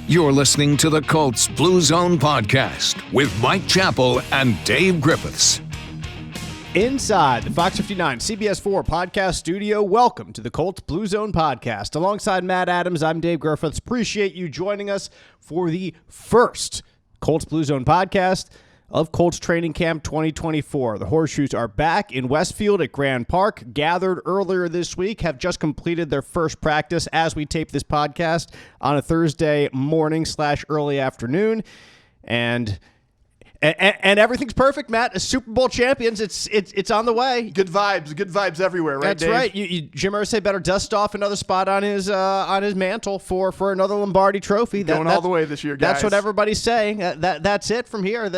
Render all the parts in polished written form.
You're listening to the Colts Blue Zone Podcast with Mike Chappell and Dave Griffiths. Inside the Fox 59 CBS 4 podcast studio, welcome to the Colts Blue Zone Podcast. Alongside Matt Adams, I'm Dave Griffiths. Appreciate you joining us for the first Colts Blue Zone Podcast of Colts Training Camp 2024. The Horseshoes are back in Westfield at Grand Park, gathered earlier this week, have just completed their first practice as we tape this podcast on a Thursday morning / early afternoon. And everything's perfect, Matt. As Super Bowl champions, it's on the way. Good vibes everywhere, right, That's Dave? right. Jim Irsay better dust off another spot on his mantle for another Lombardi Trophy. Going all the way this year, guys. That's what everybody's saying. That's it from here.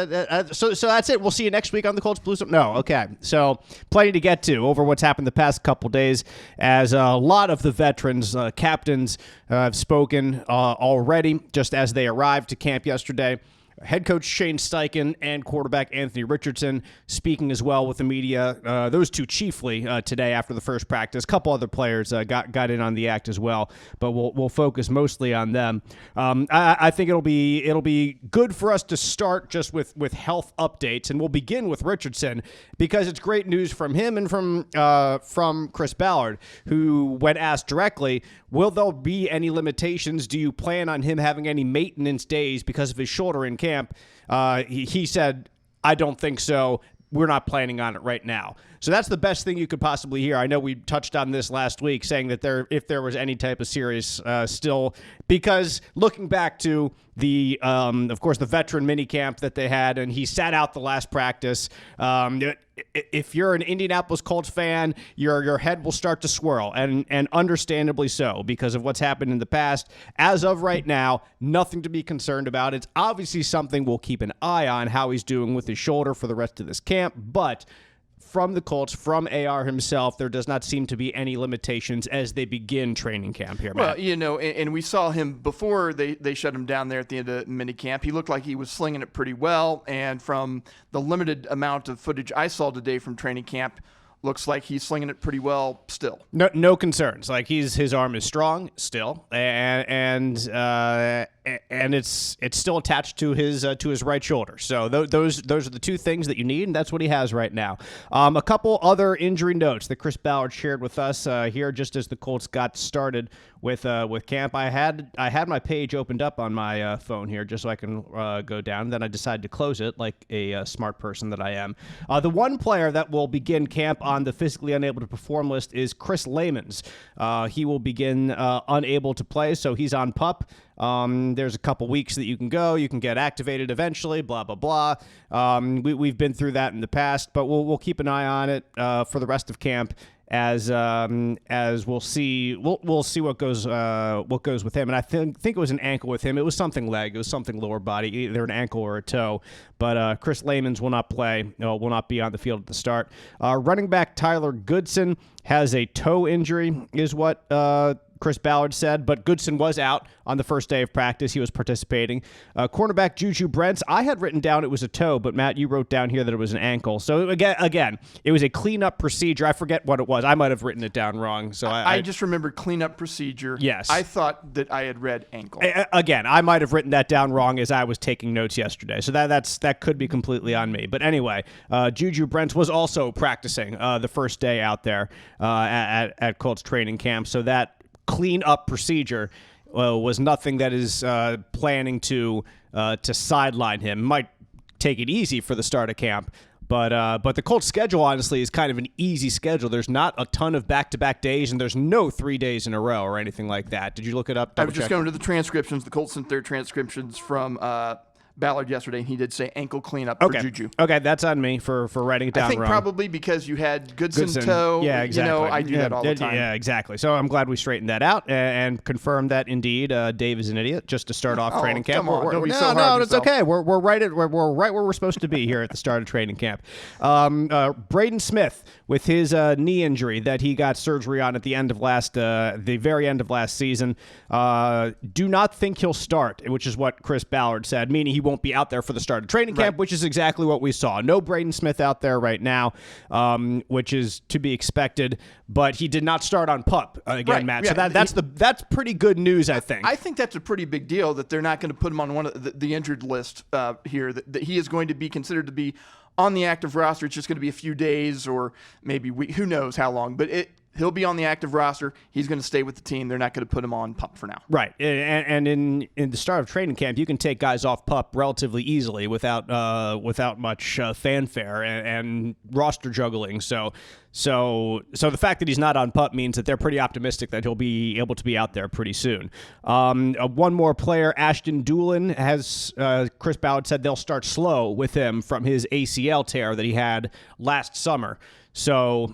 So that's it. We'll see you next week on the Colts Blue Zone. No, okay. So plenty to get to over what's happened the past couple days, as a lot of the veterans, captains, have spoken already just as they arrived to camp yesterday. Head coach Shane Steichen and quarterback Anthony Richardson speaking as well with the media. Those two chiefly today after the first practice. A couple other players got in on the act as well, but we'll focus mostly on them. I think it'll be good for us to start just with health updates, and we'll begin with Richardson because it's great news from him and from Chris Ballard, who, when asked directly, will there be any limitations? Do you plan on him having any maintenance days because of his shoulder in camp? He said, I don't think so. We're not planning on it right now. So that's the best thing you could possibly hear. I know we touched on this last week, saying that if there was any type of serious still, because looking back to the, of course, the veteran minicamp that they had, and he sat out the last practice. If you're an Indianapolis Colts fan, your head will start to swirl, and understandably so, because of what's happened in the past. As of right now, nothing to be concerned about. It's obviously something we'll keep an eye on, how he's doing with his shoulder for the rest of this camp, but from the Colts, from AR himself, there does not seem to be any limitations as they begin training camp here, Matt. Well, and we saw him before they shut him down there at the end of minicamp. He looked like he was slinging it pretty well, and from the limited amount of footage I saw today from training camp, looks like he's slinging it pretty well still. No concerns. Like his arm is strong still, and it's still attached to his right shoulder. So those are the two things that you need, and that's what he has right now. A couple other injury notes that Chris Ballard shared with us here just as the Colts got started with camp. I had my page opened up on my phone here just so I can go down. Then I decided to close it like a smart person that I am. The one player that will begin camp on the physically unable to perform list is Chris Lamons. He will begin unable to play, so he's on PUP. There's a couple weeks that you can go. You can get activated eventually, blah, blah, blah. We've been through that in the past, but we'll keep an eye on it for the rest of camp as we'll see what goes with him. And I think it was an ankle with him. It was something leg. It was something lower body, either an ankle or a toe. But Chris Lamons will not play. Will not be on the field at the start. Running back Tyler Goodson has a toe injury, is what Chris Ballard said, but Goodson was out on the first day of practice. He was participating. Cornerback Juju Brents, I had written down it was a toe, but Matt, you wrote down here that it was an ankle. So again, it was a cleanup procedure. I forget what it was. I might have written it down wrong. So I just remembered cleanup procedure. Yes. I thought that I had read ankle. Again, I might have written that down wrong as I was taking notes yesterday. So that could be completely on me. But anyway, Juju Brents was also practicing the first day out there at Colts training camp. So that clean up procedure was nothing that is planning to sideline him. Might take it easy for the start of camp, but the Colts schedule honestly is kind of an easy schedule. There's not a ton of back-to-back days, and there's no 3 days in a row or anything like that. Did you look it up? I was just going to the transcriptions. The Colts sent their transcriptions from Ballard yesterday, and he did say ankle cleanup for Juju. Okay, that's on me for writing it down wrong. I think probably because you had Goodson toe. Yeah, exactly. I do that all the time. Yeah, exactly. So I'm glad we straightened that out and confirmed that indeed Dave is an idiot just to start off training camp. Come on, don't be so hard no, on it's yourself. okay. We're right where we're supposed to be here at the start of training camp. Braden Smith with his knee injury that he got surgery on at the very end of last season. Do not think he'll start, which is what Chris Ballard said, meaning he won't be out there for the start of training camp, which is exactly what we saw. No Braden Smith out there right now, which is to be expected, but he did not start on PUP again, Matt. So that's pretty good news, I think. I think that's a pretty big deal that they're not going to put him on one of the injured list here, that he is going to be considered to be on the active roster. It's just going to be a few days or maybe who knows how long, but he'll be on the active roster. He's going to stay with the team. They're not going to put him on PUP for now. Right. And in the start of training camp, you can take guys off PUP relatively easily without much fanfare and roster juggling. So the fact that he's not on PUP means that they're pretty optimistic that he'll be able to be out there pretty soon. One more player, Ashton Doolin, has Chris Ballard said they'll start slow with him from his ACL tear that he had last summer. So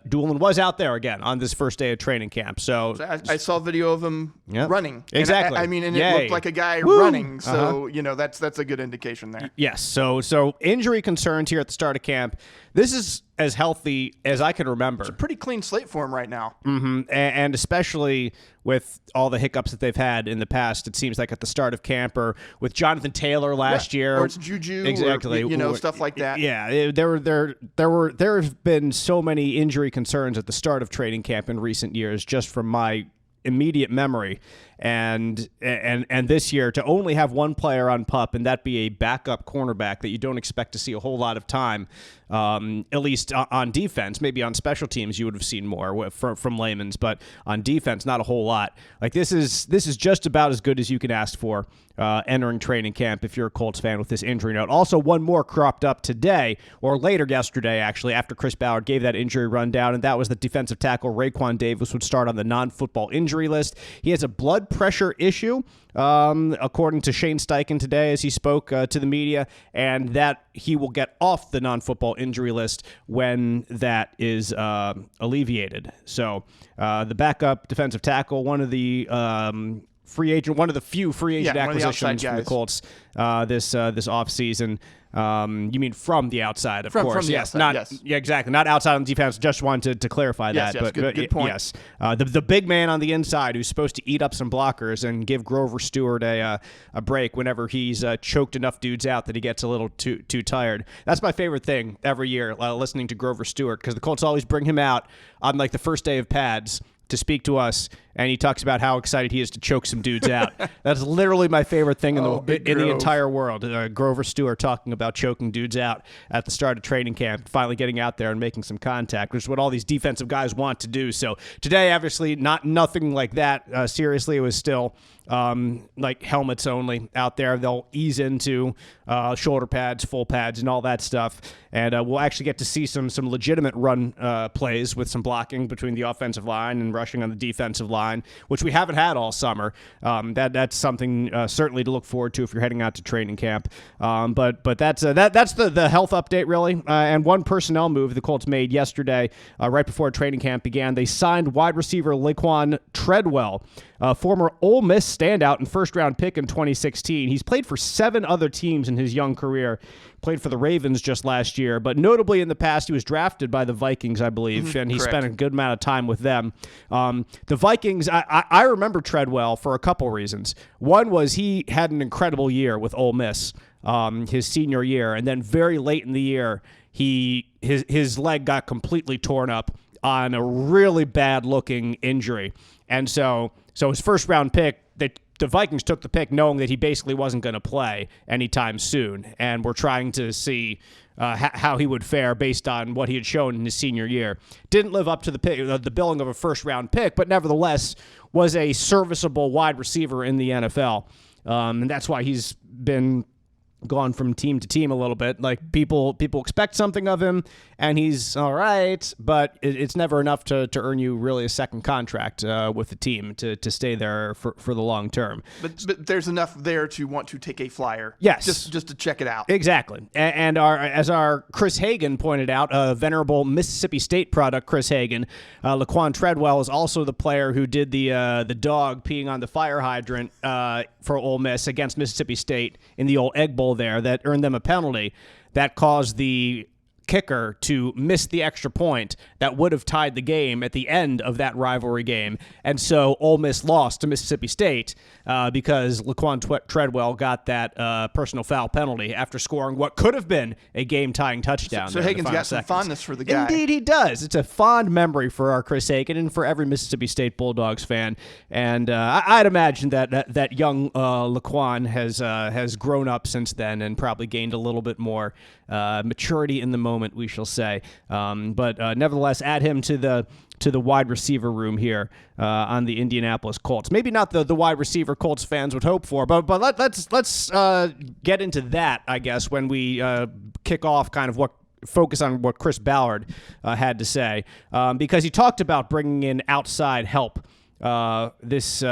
Doolin was out there again on this first day of training camp. So I saw video of him running. Exactly. And it looked like a guy running. So that's a good indication there. Yes. So injury concerns here at the start of camp. This is as healthy as I can remember. It's a pretty clean slate for him right now. Mm-hmm. And especially with all the hiccups that they've had in the past, it seems like at the start of camp or with Jonathan Taylor last year. Or it's Juju. Exactly. Or, stuff like that. Yeah. There have been so many injury concerns at the start of training camp in recent years, just from my immediate memory. And this year to only have one player on PUP and that be a backup cornerback that you don't expect to see a whole lot of time, at least on defense. Maybe on special teams you would have seen more from Layman's, but on defense not a whole lot. Like this is just about as good as you can ask for entering training camp if you're a Colts fan with this injury note. Also, one more cropped up today, or later yesterday actually, after Chris Ballard gave that injury rundown, and that was that defensive tackle Raekwon Davis would start on the non-football injury list. He has a blood pressure issue, according to Shane Steichen today as he spoke to the media, and that he will get off the non-football injury list when that is alleviated. So the backup defensive tackle, one of the few free agent acquisitions from the Colts this offseason. You mean from the outside, of course. From the outside, yes. Yeah, exactly. Not outside on defense. Just wanted to clarify that. Yes, good point. Yes. The big man on the inside who's supposed to eat up some blockers and give Grover Stewart a break whenever he's choked enough dudes out that he gets a little too tired. That's my favorite thing every year, listening to Grover Stewart, because the Colts always bring him out on like the first day of pads to speak to us, and he talks about how excited he is to choke some dudes out. That's literally my favorite thing in the entire world. Grover Stewart talking about choking dudes out at the start of training camp, finally getting out there and making some contact, which is what all these defensive guys want to do. So today, obviously, nothing like that. Seriously, it was still like helmets only out there. They'll ease into shoulder pads, full pads, and all that stuff. And we'll actually get to see some legitimate run plays with some blocking between the offensive line and rushing on the defensive line, which we haven't had all summer. That's something certainly to look forward to if you're heading out to training camp. But that's the health update, really. And one personnel move the Colts made yesterday, right before training camp began. They signed wide receiver Laquan Treadwell, former Ole Miss standout and first-round pick in 2016. He's played for 7 other teams in his young career. Played for the Ravens just last year, but notably in the past, he was drafted by the Vikings, I believe, and he spent a good amount of time with them. The Vikings, I remember Treadwell for a couple reasons. One was he had an incredible year with Ole Miss, his senior year, and then very late in the year, his leg got completely torn up on a really bad-looking injury. And so his first-round pick, the Vikings took the pick knowing that he basically wasn't going to play anytime soon, and we're trying to see how he would fare based on what he had shown in his senior year. Didn't live up to the billing of a first-round pick, but nevertheless was a serviceable wide receiver in the NFL, and that's why he's been gone from team to team a little bit. Like people expect something of him, and he's all right, but it's never enough to earn you really a second contract with the team to stay there for the long term. But there's enough there to want to take a flyer. Yes, just to check it out. Exactly. And as our Chris Hagan pointed out, venerable Mississippi State product Chris Hagan, Laquan Treadwell is also the player who did the dog peeing on the fire hydrant for Ole Miss against Mississippi State in the old Egg Bowl there that earned them a penalty that caused the kicker to miss the extra point that would have tied the game at the end of that rivalry game. And so Ole Miss lost to Mississippi State because Laquan Treadwell got that personal foul penalty after scoring what could have been a game-tying touchdown. So Hagen's got some fondness for the guy. Indeed he does. It's a fond memory for our Chris Hagen and for every Mississippi State Bulldogs fan. And I'd imagine that young Laquan has grown up since then and probably gained a little bit more maturity in the moment, we shall say. But nevertheless, add him to the wide receiver room here on the Indianapolis Colts. Maybe not the wide receiver Colts fans would hope for, but let's get into that, I guess, when we kick off kind of focus on what Chris Ballard had to say, because he talked about bringing in outside help this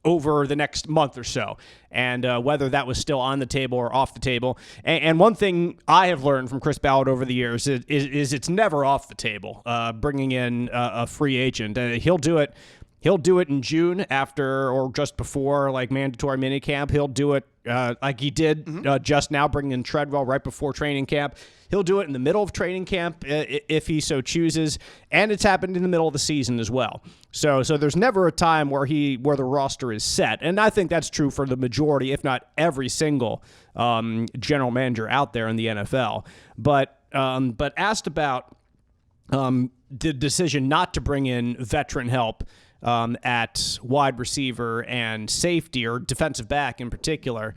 over the next month or so, and whether that was still on the table or off the table. And one thing I have learned from Chris Ballard over the years is it's never off the table, bringing in a free agent. He'll do it. He'll do it in June after or just before like mandatory minicamp. He'll do it like he did just now, bringing in Treadwell right before training camp. He'll do it in the middle of training camp if he so chooses, and it's happened in the middle of the season as well. So there's never a time where the roster is set, and I think that's true for the majority, if not every single general manager out there in the NFL. But asked about the decision not to bring in veteran help at wide receiver and safety, or defensive back in particular,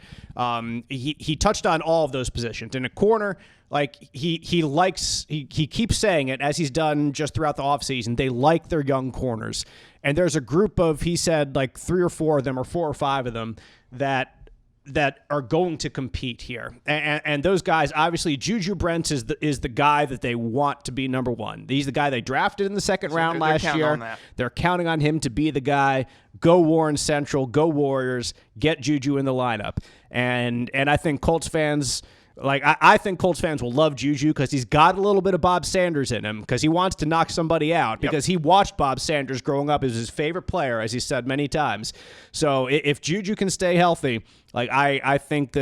he touched on all of those positions. In a corner, like he keeps saying it, as he's done just throughout the offseason, they like their young corners. And there's a group of, he said, like 3 or 4 of them, or 4 or 5 of them, that are going to compete here. And those guys, obviously, Juju Brents is the guy that they want to be number one. He's the guy they drafted in the second round last year. They're counting on him to be the guy. Go Warren Central, go Warriors, get Juju in the lineup. And I think Colts fans... I think Colts fans will love Juju because he's got a little bit of Bob Sanders in him, because he wants to knock somebody out, because he watched Bob Sanders growing up as his favorite player, as he said many times. So if Juju can stay healthy, I think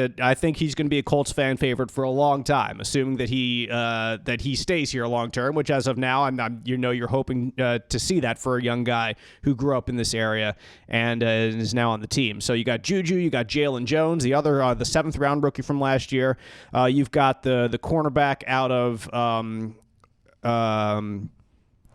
he's going to be a Colts fan favorite for a long time, assuming that he stays here long term, which as of now, you're hoping to see that for a young guy who grew up in this area and is now on the team. So you got Juju, you got Jalen Jones, the 7th round rookie from last year. You've got the cornerback out of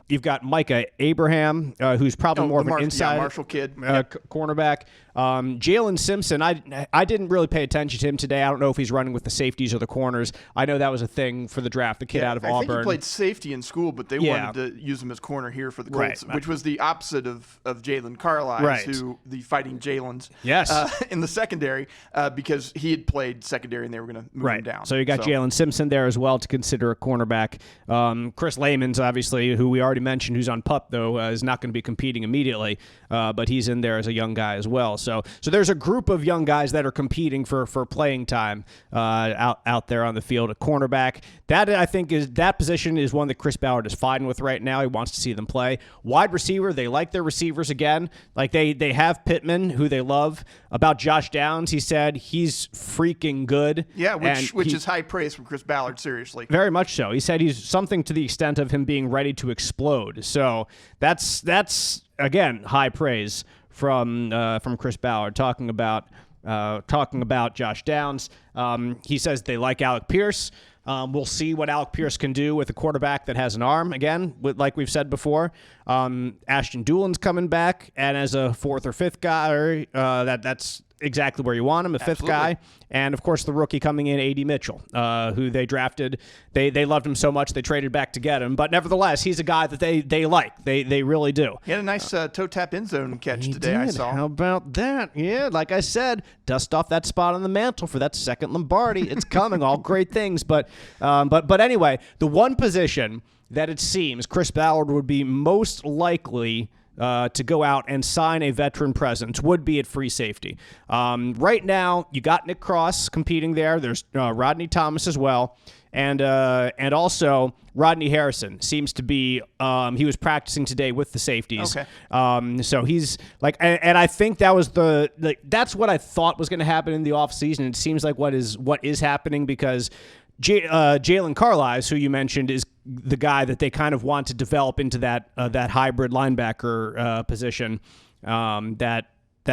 you've got Micah Abraham, who's probably more of an inside Marshall kid, cornerback. Jalen Simpson, I didn't really pay attention to him today. I don't know if he's running with the safeties or the corners. I know that was a thing for the draft, the kid out of Auburn. I think he played safety in school, but they wanted to use him as corner here for the Colts, which was the opposite of Jalen Carlisle, who the Fighting Jalen's in the secondary, because he had played secondary and they were going to move him down. So you got Jalen Simpson there as well to consider a cornerback. Chris Layman's, obviously, who we already mentioned, who's on PUP, though, is not going to be competing immediately, but he's in there as a young guy as well. So there's a group of young guys that are competing for playing time out there on the field. A cornerback, that position is one that Chris Ballard is fine with right now. He wants to see them play. Wide receiver, they like their receivers again. Like they have Pittman, who they love. About Josh Downs, he said he's freaking good. Yeah, which is high praise from Chris Ballard, seriously. Very much so. He said he's something to the extent of him being ready to explode. So that's again high praise from Chris Ballard talking about Josh Downs. He says they like Alec Pierce. We'll see what Alec Pierce can do with a quarterback that has an arm. Again, like we've said before, Ashton Doolin's coming back, and as a 4th or 5th guy, that's exactly where you want him, a 5th guy. And, of course, the rookie coming in, A.D. Mitchell, who they drafted. They loved him so much they traded back to get him. But, nevertheless, he's a guy that they like. They really do. He had a nice toe-tap end zone catch today, I saw. How about that? Yeah, like I said, dust off that spot on the mantle for that second Lombardi. It's coming. All great things. But anyway, the one position that it seems Chris Ballard would be most likely to go out and sign a veteran presence would be at free safety. Right now, you got Nick Cross competing there. There's Rodney Thomas as well. And also Rodney Harrison seems to be he was practicing today with the safeties. Okay. So he's like, and I think that was that's what I thought was going to happen in the offseason. It seems like what is happening, because Jalen Carlisle, who you mentioned, is the guy that they kind of want to develop into that hybrid linebacker position that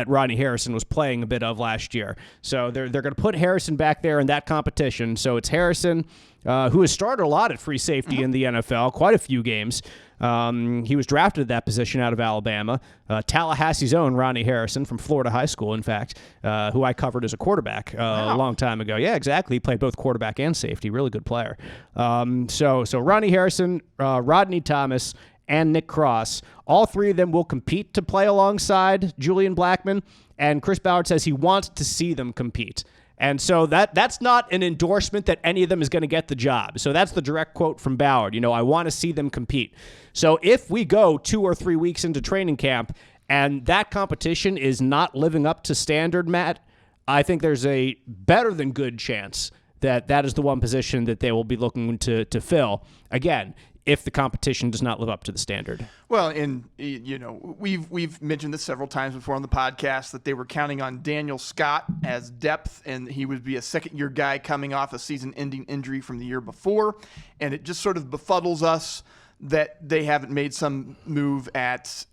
Rodney Harrison was playing a bit of last year. So they're going to put Harrison back there in that competition. So it's Harrison, who has started a lot at free safety in the NFL, quite a few games. He was drafted at that position out of Alabama. Tallahassee's own Rodney Harrison from Florida High School, in fact, who I covered as a quarterback a long time ago. Yeah, exactly. He played both quarterback and safety. Really good player. So Rodney Harrison, Rodney Thomas, and Nick Cross, all three of them will compete to play alongside Julian Blackmon, and Chris Ballard says he wants to see them compete. And so that's not an endorsement that any of them is going to get the job. So that's the direct quote from Ballard. I want to see them compete. So if we go 2 or 3 weeks into training camp and that competition is not living up to standard, Matt, I think there's a better than good chance that is the one position that they will be looking to fill. Again, if the competition does not live up to the standard. Well, and we've mentioned this several times before on the podcast that they were counting on Daniel Scott as depth, and he would be a second-year guy coming off a season-ending injury from the year before, and it just sort of befuddles us that they haven't made some move at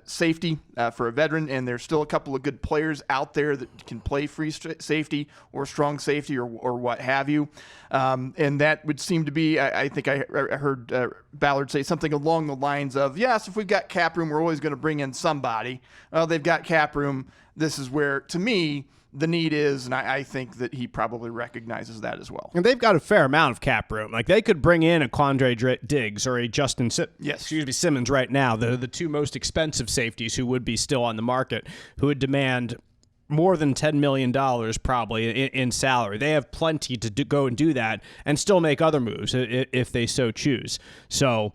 safety for a veteran, and there's still a couple of good players out there that can play free safety or strong safety or what have you. And that would seem to be, I think I heard Ballard say something along the lines of, yes, if we've got cap room, we're always going to bring in somebody. Well, they've got cap room. This is where, to me, the need is, and I think that he probably recognizes that as well. And they've got a fair amount of cap room. Like, they could bring in a Quandre Diggs or a Justin Simmons right now, the two most expensive safeties who would be still on the market, who would demand more than $10 million probably in salary. They have plenty to go and do that and still make other moves if they so choose. So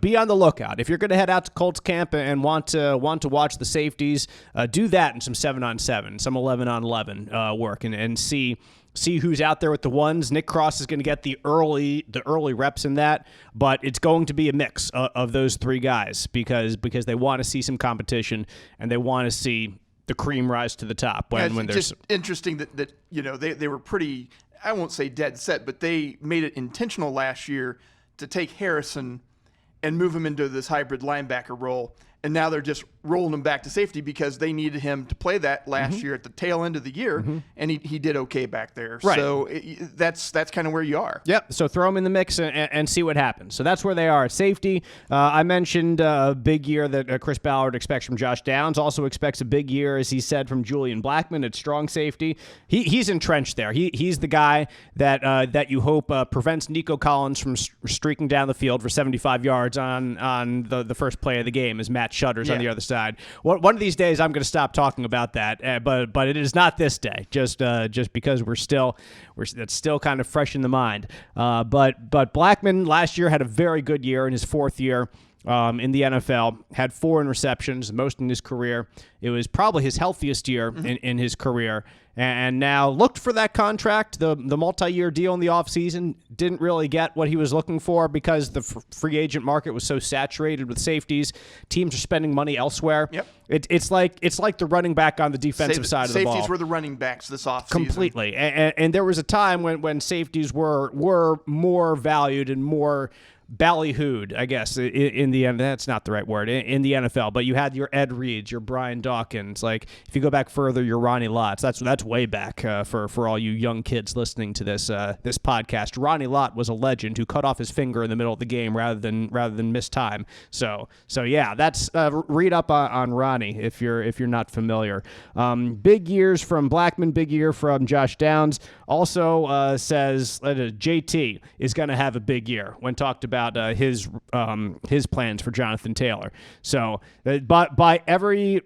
be on the lookout. If you're going to head out to Colts camp and want to watch the safeties, do that in some 7-on-7, some 11-on-11 work, and see who's out there with the ones. Nick Cross is going to get the early reps in that, but it's going to be a mix of those three guys because they want to see some competition and they want to see the cream rise to the top. When there's just interesting that they were pretty, I won't say dead set, but they made it intentional last year to take Harrison and move him into this hybrid linebacker role. And now they're just rolling him back to safety because they needed him to play that last year at the tail end of the year, and he did okay back there. Right. So that's kind of where you are. Yep. So throw him in the mix and see what happens. So that's where they are at safety. I mentioned a big year that Chris Ballard expects from Josh Downs. Also expects a big year, as he said, from Julian Blackmon at strong safety. He's entrenched there. He's the guy that you hope prevents Nico Collins from streaking down the field for 75 yards on the first play of the game as Matt Shutters on the other side. One of these days, I'm going to stop talking about that, but it is not this day. Just because it's still kind of fresh in the mind. But Blackmon last year had a very good year in his fourth year in the NFL. Had 4 interceptions, most in his career. It was probably his healthiest year in his career. And now looked for that contract, the multi-year deal in the offseason. Didn't really get what he was looking for because the free agent market was so saturated with safeties. Teams are spending money elsewhere. Yep. It's like the running back on the defensive side of the ball. Safeties were the running backs this offseason. Completely. And there was a time when safeties were more valued and more ballyhooed, I guess, in the end. That's not the right word, in the NFL. But you had your Ed Reeds, your Brian Dawkins. Like, if you go back further, your Ronnie Lott. That's way back for all you young kids listening to this podcast. Ronnie Lott was a legend who cut off his finger in the middle of the game rather than miss time. So yeah, that's read up on Ronnie if you're not familiar. Big years from Blackmon, big year from Josh Downs. Also says JT is going to have a big year when talked about his plans for Jonathan Taylor. So by every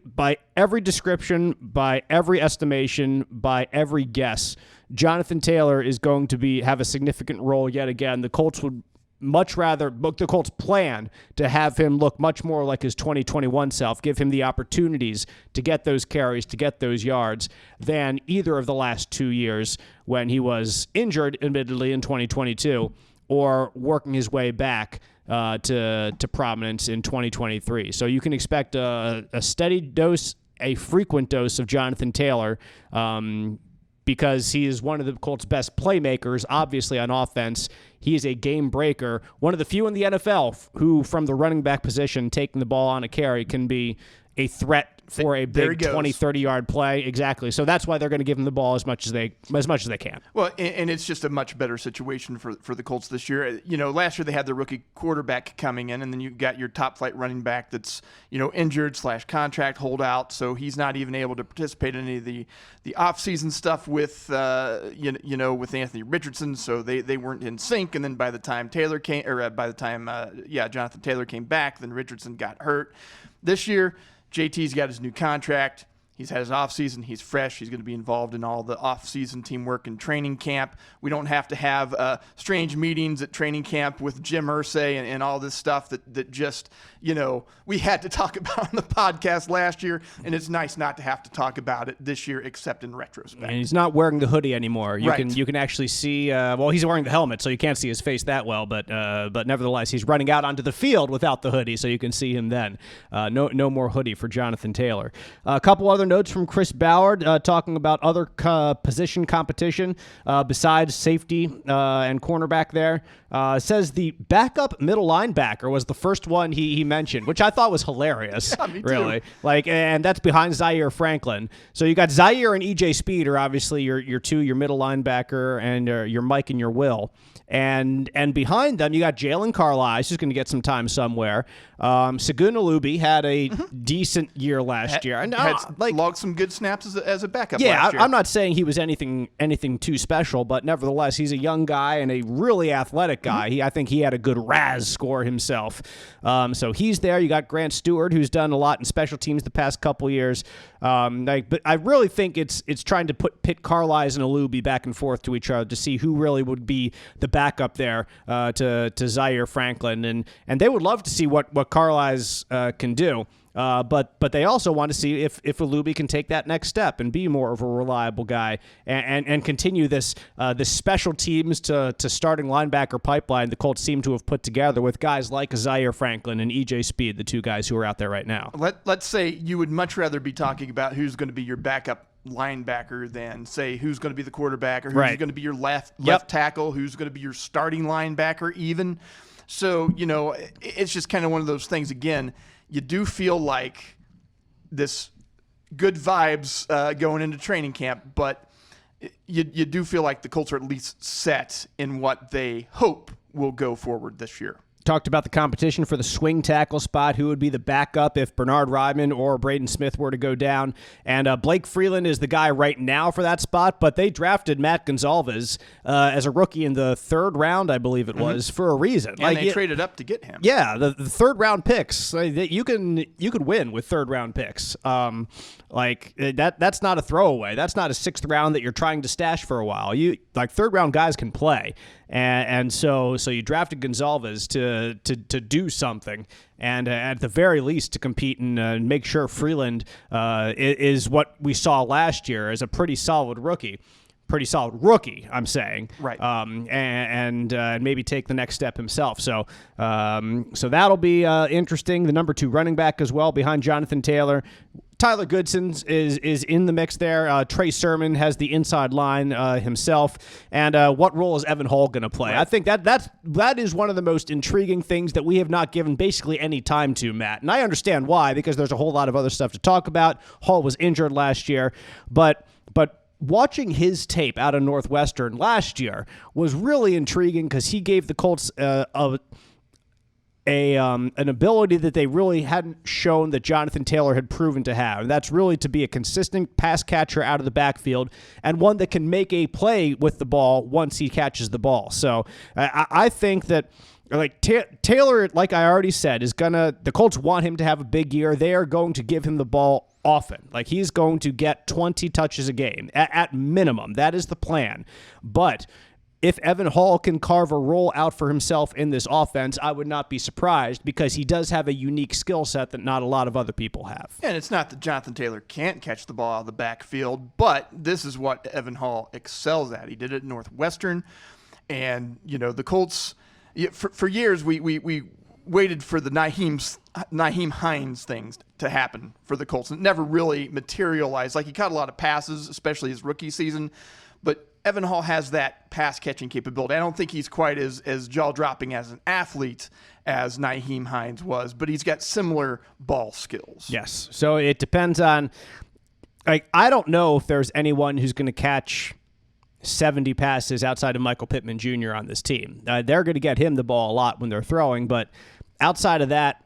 description, by every estimation, by every guess, Jonathan Taylor is going to have a significant role yet again. The Colts would the Colts plan to have him look much more like his 2021 self, give him the opportunities to get those carries, to get those yards, than either of the last 2 years when he was injured, admittedly, in 2022, or working his way back to prominence in 2023. So you can expect a steady dose, a frequent dose of Jonathan Taylor because he is one of the Colts' best playmakers, obviously on offense. He is a game breaker, one of the few in the NFL who, from the running back position, taking the ball on a carry, can be a threat for a big 20, 30-yard play. Exactly. So that's why they're going to give him the ball as much as they can. Well, and it's just a much better situation for the Colts this year. Last year they had the rookie quarterback coming in, and then you got your top flight running back that's, injured / contract holdout. So he's not even able to participate in any of the offseason stuff with, with Anthony Richardson. So they weren't in sync. And then by the time Jonathan Taylor came back, then Richardson got hurt. This year, JT's got his new contract. He's had his offseason. He's fresh. He's going to be involved in all the offseason teamwork and training camp. We don't have to have strange meetings at training camp with Jim Irsay and all this stuff that just, we had to talk about on the podcast last year, and it's nice not to have to talk about it this year except in retrospect. And he's not wearing the hoodie anymore. You can actually see, he's wearing the helmet, so you can't see his face that well, but nevertheless, he's running out onto the field without the hoodie, so you can see him then. No more hoodie for Jonathan Taylor. A couple other notes from Chris Ballard talking about other position competition besides safety and cornerback there. Says the backup middle linebacker was the first one he mentioned, which I thought was hilarious. Yeah, me too. Really. And that's behind Zaire Franklin. So you got Zaire and EJ Speed are obviously your middle linebacker, and your Mike and your Will. And behind them, you got Jalen Carlisle. He's just going to get some time somewhere. Segun Alubi had a decent year last year. And logged some good snaps as a backup last year. Yeah, I'm not saying he was anything too special, but nevertheless, he's a young guy and a really athletic guy. I think he had a good RAS score himself. So he's there. You got Grant Stewart, who's done a lot in special teams the past couple years. But I really think it's trying to pit Carlisle and Alubi back and forth to each other to see who really would be the backup there to Zaire Franklin, and they would love to see what Carlisle can do. But they also want to see if Alubi can take that next step and be more of a reliable guy and continue this special teams to starting linebacker pipeline the Colts seem to have put together with guys like Zaire Franklin and EJ Speed, the two guys who are out there right now. Let's say you would much rather be talking about who's going to be your backup linebacker than say who's going to be the quarterback or who's going to be your left tackle, who's going to be your starting linebacker even. So, it's just kind of one of those things. Again, you do feel like this good vibes going into training camp, but you do feel like the Colts are at least set in what they hope will go forward this year. Talked about the competition for the swing tackle spot, who would be the backup if Bernard Ryman or Braden Smith were to go down. And Blake Freeland is the guy right now for that spot, but they drafted Matt Gonzalez as a rookie in the third round, I believe it was, for a reason. And they traded up to get him. Yeah, the third round picks. You could win with third round picks. That's not a throwaway. That's not a sixth round that you're trying to stash for a while. Third round guys can play. And so you drafted Gonzalez to do something, and at the very least to compete and make sure Freeland is what we saw last year as a pretty solid rookie, I'm saying, right? And maybe take the next step himself. So that'll be interesting. The number 2 running back as well behind Jonathan Taylor. Tyler Goodson is in the mix there. Trey Sermon has the inside line himself. And what role is Evan Hall going to play? Right. I think that is one of the most intriguing things that we have not given basically any time to, Matt. And I understand why, because there's a whole lot of other stuff to talk about. Hall was injured last year, but watching his tape out of Northwestern last year was really intriguing because he gave the Colts an ability that they really hadn't shown that Jonathan Taylor had proven to have. And that's really to be a consistent pass catcher out of the backfield and one that can make a play with the ball once he catches the ball. So I think that Taylor, like I already said, the Colts want him to have a big year. They are going to give him the ball often. He's going to get 20 touches a game at minimum. That is the plan. But if Evan Hall can carve a role out for himself in this offense, I would not be surprised because he does have a unique skill set that not a lot of other people have. And it's not that Jonathan Taylor can't catch the ball out of the backfield, but this is what Evan Hall excels at. He did it at Northwestern, and the Colts, for years we waited for the Nyheim Hines things to happen for the Colts. It never really materialized. Like, he caught a lot of passes, especially his rookie season, but Evan Hall has that pass-catching capability. I don't think he's quite as jaw-dropping as an athlete as Nyheim Hines was, but he's got similar ball skills. Yes. So it depends on, like, I don't know if there's anyone who's going to catch 70 passes outside of Michael Pittman Jr. on this team. They're going to get him the ball a lot when they're throwing, but outside of that,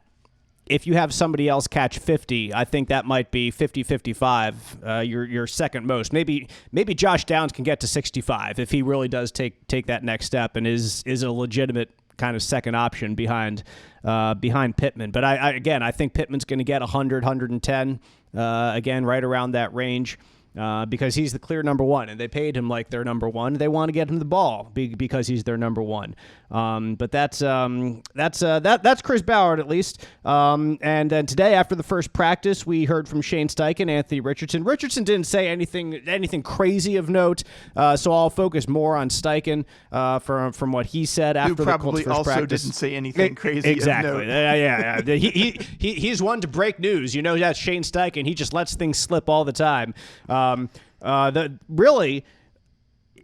if you have somebody else catch 50, I think that might be 50-55, your second most. Maybe Josh Downs can get to 65 if he really does take that next step and is a legitimate kind of second option behind Pittman. But I think Pittman's going to get 100, 110, again, right around that range. Because he's the clear number one, and they paid him like their number one. They want to get him the ball because he's their number one. But that's Chris Ballard at least. And then today, after the first practice, we heard from Shane Steichen, Anthony Richardson. Richardson didn't say anything crazy of note, so I'll focus more on Steichen from what he said after the Colts' first practice. Didn't say anything crazy. Exactly. Of note. Yeah. He's one to break news. You know, that's Shane Steichen. He just lets things slip all the time.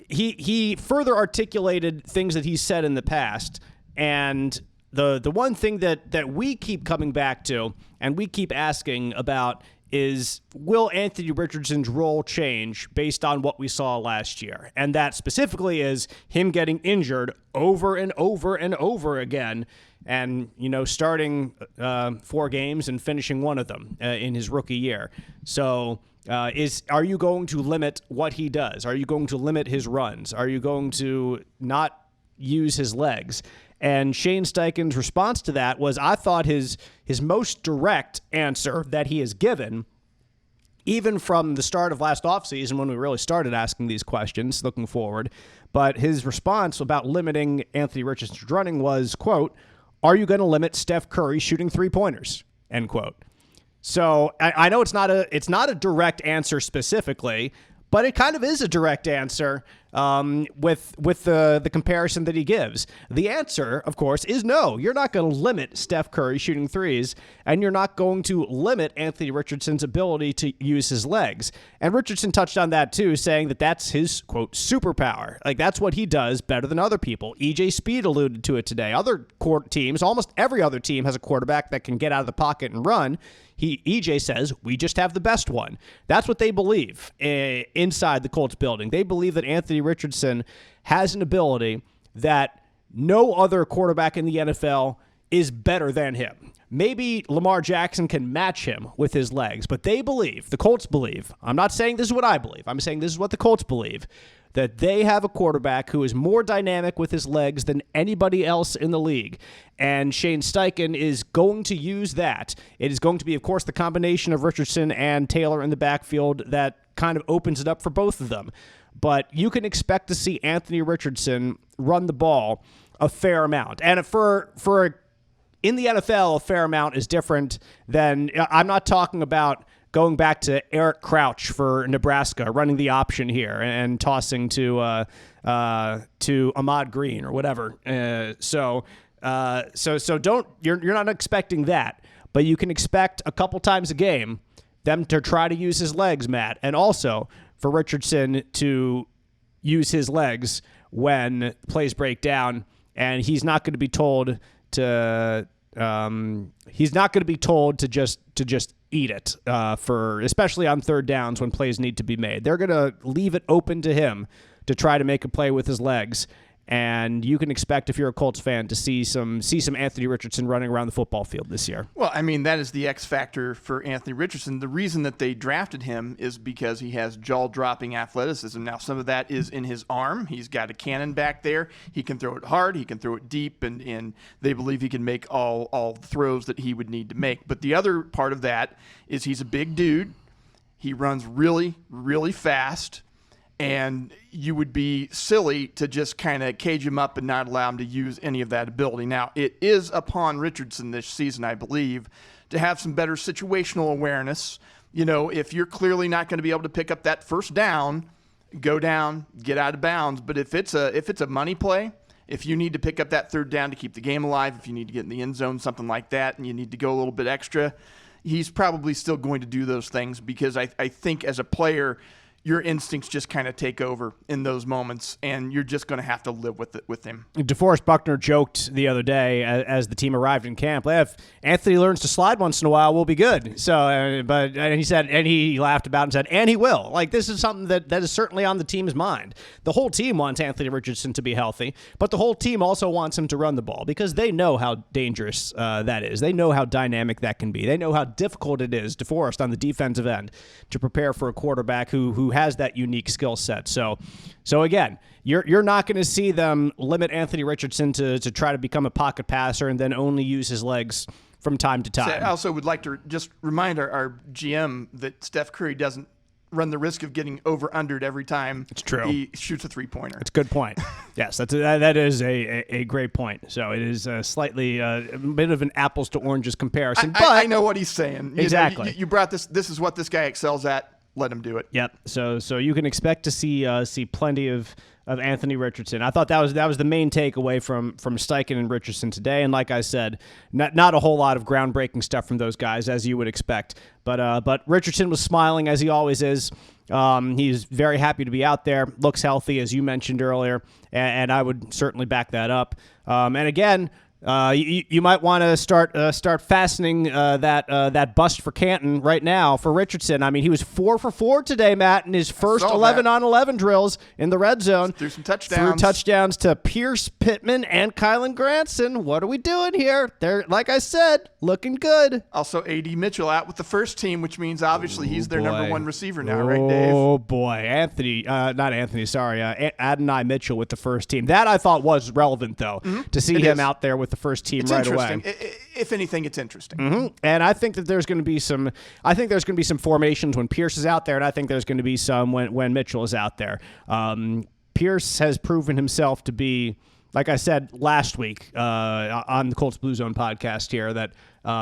He further articulated things that he said in the past, and the one thing that we keep coming back to and we keep asking about is, will Anthony Richardson's role change based on what we saw last year? And that specifically is him getting injured over and over and over again, and, you know, starting 4 games and finishing one of them in his rookie year. So are you going to limit what he does? Are you going to limit his runs? Are you going to not use his legs? And Shane Steichen's response to that was, I thought his most direct answer that he has given, even from the start of last offseason when we really started asking these questions, looking forward, but his response about limiting Anthony Richardson's running was, quote, "Are you going to limit Steph Curry shooting 3-pointers?" End quote. So I know it's not a direct answer specifically, but it kind of is a direct answer with the comparison that he gives. The answer, of course, is no. You're not going to limit Steph Curry shooting threes, and you're not going to limit Anthony Richardson's ability to use his legs. And Richardson touched on that too, saying that that's his, quote, superpower. Like, that's what he does better than other people. EJ Speed alluded to it today. Other teams, almost every other team has a quarterback that can get out of the pocket and run. EJ says, we just have the best one. That's what they believe inside the Colts building. They believe that Anthony Richardson has an ability that no other quarterback in the NFL is better than him. Maybe Lamar Jackson can match him with his legs, but they believe, the Colts believe, I'm not saying this is what I believe, I'm saying this is what the Colts believe, that they have a quarterback who is more dynamic with his legs than anybody else in the league. And Shane Steichen is going to use that. It is going to be, of course, the combination of Richardson and Taylor in the backfield that kind of opens it up for both of them. But you can expect to see Anthony Richardson run the ball a fair amount. And in the NFL, a fair amount is different than, I'm not talking about going back to Eric Crouch for Nebraska, running the option here and tossing to Ahmad Green or whatever. So don't, you're not expecting that, but you can expect a couple times a game them to try to use his legs, Matt, and also for Richardson to use his legs when plays break down, and he's not going to be told to just eat it for, especially on third downs when plays need to be made. They're going to leave it open to him to try to make a play with his legs. And you can expect, if you're a Colts fan, to see some Anthony Richardson running around the football field this year. Well, I mean, that is the X factor for Anthony Richardson. The reason that they drafted him is because he has jaw-dropping athleticism. Now, some of that is in his arm. He's got a cannon back there. He can throw it hard. He can throw it deep, and they believe he can make all the throws that he would need to make. But the other part of that is he's a big dude. He runs really, really fast. And you would be silly to just kind of cage him up and not allow him to use any of that ability. Now, it is upon Richardson this season, I believe, to have some better situational awareness. You know, if you're clearly not going to be able to pick up that first down, go down, get out of bounds. But if it's a money play If you need to pick up that third down to keep the game alive, if you need to get in the end zone, something like that, and you need to go a little bit extra, he's probably still going to do those things because I think as a player, your instincts just kind of take over in those moments, and you're just going to have to live with him. DeForest Buckner joked the other day as the team arrived in camp, if Anthony learns to slide once in a while, we'll be good. So, and he said, and he laughed about it and said, and he will. Like, this is something that is certainly on the team's mind. The whole team wants Anthony Richardson to be healthy, but the whole team also wants him to run the ball because they know how dangerous that is. They know how dynamic that can be. They know how difficult it is, DeForest on the defensive end, to prepare for a quarterback who has that unique skill set. So again, you're not going to see them limit Anthony Richardson to try to become a pocket passer and then only use his legs from time to time. So I also would like to just remind our GM that Steph Curry doesn't run the risk of getting over-undered every time he shoots a three-pointer. It's a good point. Yes, that is a great point. So it is slightly a bit of an apples to oranges comparison. But I know what he's saying. Exactly. You brought this. This is what this guy excels at. Let him do it. Yep. So you can expect to see plenty of Anthony Richardson. I thought that was the main takeaway from Steichen and Richardson today. And like I said, not a whole lot of groundbreaking stuff from those guys as you would expect. But Richardson was smiling as he always is. He's very happy to be out there. Looks healthy, as you mentioned earlier, and I would certainly back that up. And again, you might want to start fastening that bust for Canton right now for Richardson. I mean, he was 4 for 4 today, Matt, in his first 11-on-11 drills in the red zone. Threw some touchdowns. Threw touchdowns to Pierce, Pittman, and Kylan Granson. What are we doing here? They're, like I said, looking good. Also, A.D. Mitchell out with the first team, which means obviously he's their number one receiver now, right, Dave? Oh, boy. Adonai Mitchell with the first team. That I thought was relevant, though, to see him out there with the first team right away. If anything, it's interesting. Mm-hmm. And I think that there's going to be some formations when Pierce is out there, and I think there's going to be some when Mitchell is out there. Pierce has proven himself to be, like I said last week on the Colts Blue Zone podcast here, that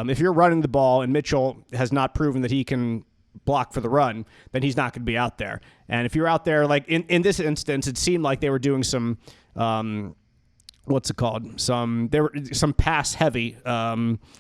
if you're running the ball and Mitchell has not proven that he can block for the run, then he's not going to be out there. And if you're out there, like in this instance, it seemed like they were doing some there were some pass-heavy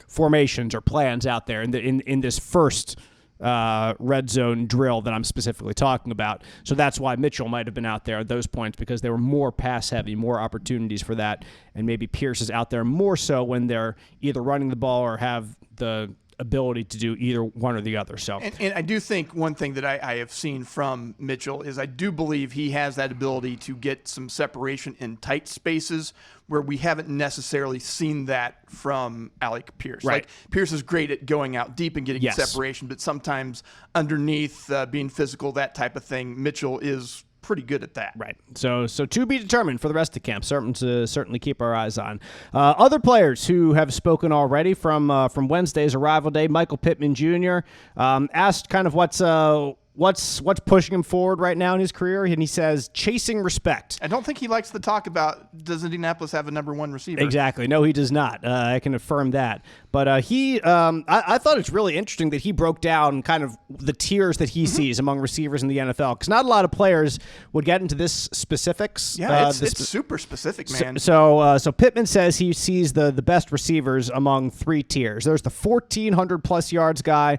formations or plans out there in this first red zone drill that I'm specifically talking about. So that's why Mitchell might have been out there at those points, because there were more pass-heavy, more opportunities for that, and maybe Pierce is out there more so when they're either running the ball or have the ability to do either one or the other. So, and I do think one thing that I have seen from Mitchell is I do believe he has that ability to get some separation in tight spaces where we haven't necessarily seen that from Alec Pierce. Right. Like, Pierce is great at going out deep and getting separation, but sometimes underneath, being physical, that type of thing, Mitchell is pretty good at that. Right. So to be determined for the rest of camp. Certainly keep our eyes on. Other players who have spoken already from Wednesday's arrival day. Michael Pittman Jr. Asked kind of what's pushing him forward right now in his career, and he says chasing respect. I don't think he likes to talk about, does Indianapolis have a number one receiver? Exactly. No, he does not. I can affirm that. But I thought it's really interesting that he broke down kind of the tiers that he sees among receivers in the NFL, because not a lot of players would get into this specifics. Yeah, it's super specific, man. So Pittman says he sees the best receivers among 3 tiers. There's the 1,400-plus yards guy,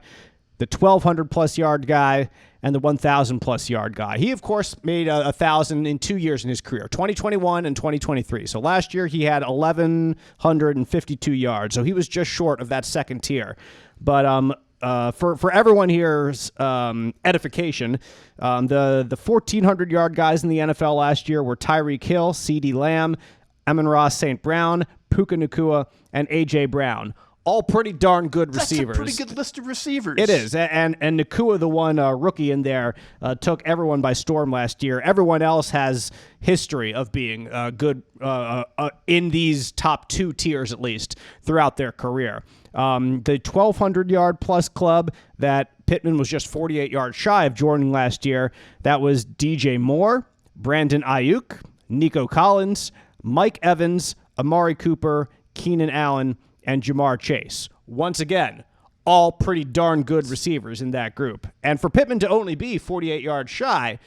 the 1,200-plus yard guy, and the 1,000-plus yard guy. He, of course, made 1,000 in 2 years in his career, 2021 and 2023. So last year he had 1,152 yards. So he was just short of that second tier. But for everyone here's edification, the 1,400-yard guys in the NFL last year were Tyreek Hill, CeeDee Lamb, Amon-Ra St. Brown, Puka Nacua, and A.J. Brown. All pretty darn good receivers. That's a pretty good list of receivers. It is. And Nacua, the one rookie in there, took everyone by storm last year. Everyone else has history of being good in these top 2 tiers, at least, throughout their career. The 1,200-yard-plus club that Pittman was just 48 yards shy of joining last year, that was DJ Moore, Brandon Ayuk, Nico Collins, Mike Evans, Amari Cooper, Keenan Allen, and Jamar Chase. Once again, all pretty darn good receivers in that group. And for Pittman to only be 48 yards shy,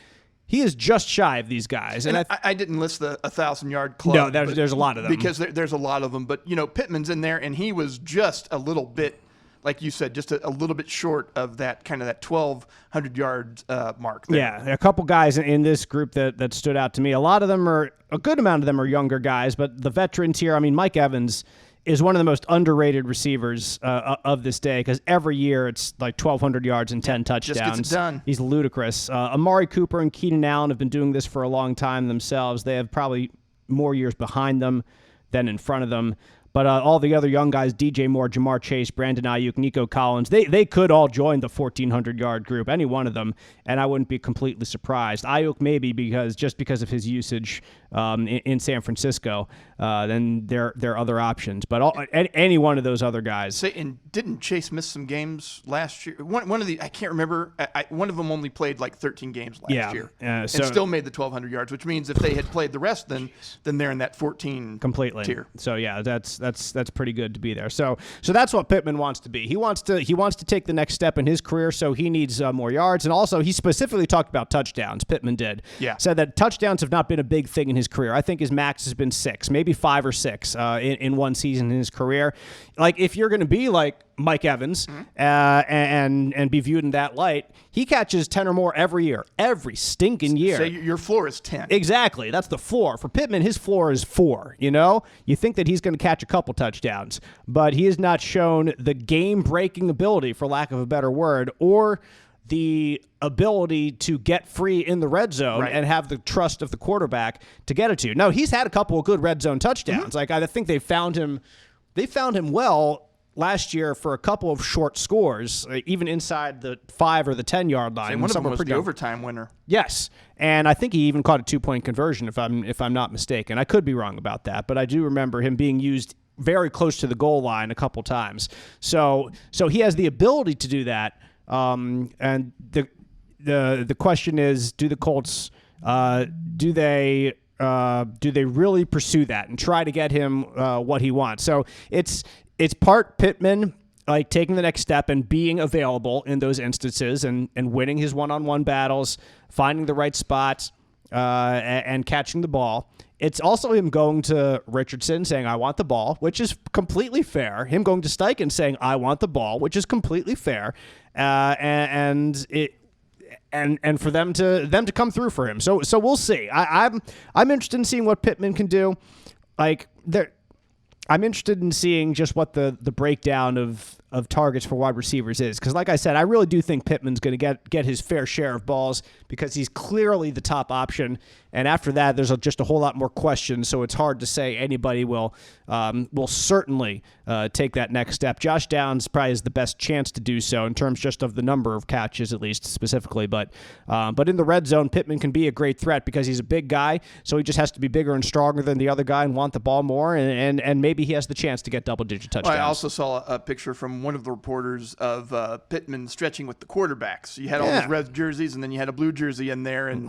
He is just shy of these guys. And I didn't list the 1,000-yard club. No, there's a lot of them. Because there's a lot of them. But, Pittman's in there, and he was just a little bit, like you said, just a little bit short of that 1,200-yard mark there. Yeah, a couple guys in this group that stood out to me. A good amount of them are younger guys, but the veterans here, Mike Evans is one of the most underrated receivers of this day because every year it's like 1,200 yards and 10 touchdowns. Just gets it done. He's ludicrous. Amari Cooper and Keenan Allen have been doing this for a long time themselves. They have probably more years behind them than in front of them. But all the other young guys, DJ Moore, Jamar Chase, Brandon Ayuk, Nico Collins, they could all join the 1,400-yard group, any one of them, and I wouldn't be completely surprised. Ayuk maybe because of his usage in San Francisco. Then there are other options. But any one of those other guys. And didn't Chase miss some games last year? One of the I can't remember. One of them only played like 13 games last year, and still made the 1,200 yards. Which means if they had played the rest, then they're in that 14 completely tier. So yeah, that's pretty good to be there. So that's what Pittman wants to be. He wants to take the next step in his career. So he needs more yards, and also he specifically talked about touchdowns. Pittman did. Yeah. Said that touchdowns have not been a big thing in his career. I think his max has been 6, maybe 5 or 6 in one season in his career. Like if you're going to be like Mike Evans and be viewed in that light, he catches 10 or more every stinking year. So your floor is 10. Exactly. That's the floor. For Pittman, his floor is 4, You think that he's going to catch a couple touchdowns, but he has not shown the game-breaking ability, for lack of a better word, or the ability to get free in the red zone and have the trust of the quarterback to get it to. Now, he's had a couple of good red zone touchdowns. Like I think they found him well last year for a couple of short scores, even inside the 5 or the 10-yard line. And one of them was the overtime winner. Yes, and I think he even caught a 2-point conversion, if I'm not mistaken. I could be wrong about that, but I do remember him being used very close to the goal line a couple times. So he has the ability to do that. And the question is, do the Colts do they really pursue that and try to get him what he wants? So it's part Pittman like taking the next step and being available in those instances and winning his one-on-one battles, finding the right spots, and catching the ball. It's also him going to Richardson saying, I want the ball, which is completely fair. Him going to Steichen saying, I want the ball, which is completely fair. And for them to come through for him. So we'll see. I'm interested in seeing what Pittman can do. I'm interested in seeing just what the breakdown of targets for wide receivers is. Because like I said, I really do think Pittman's going to get his fair share of balls because he's clearly the top option. And after that, there's just a whole lot more questions. So it's hard to say anybody will certainly take that next step. Josh Downs probably has the best chance to do so in terms just of the number of catches, at least specifically. But in the red zone, Pittman can be a great threat because he's a big guy. So he just has to be bigger and stronger than the other guy and want the ball more. And maybe he has the chance to get double-digit touchdowns. I also saw a picture from one of the reporters of Pittman stretching with the quarterbacks. You had all these red jerseys, and then you had a blue jersey in there, and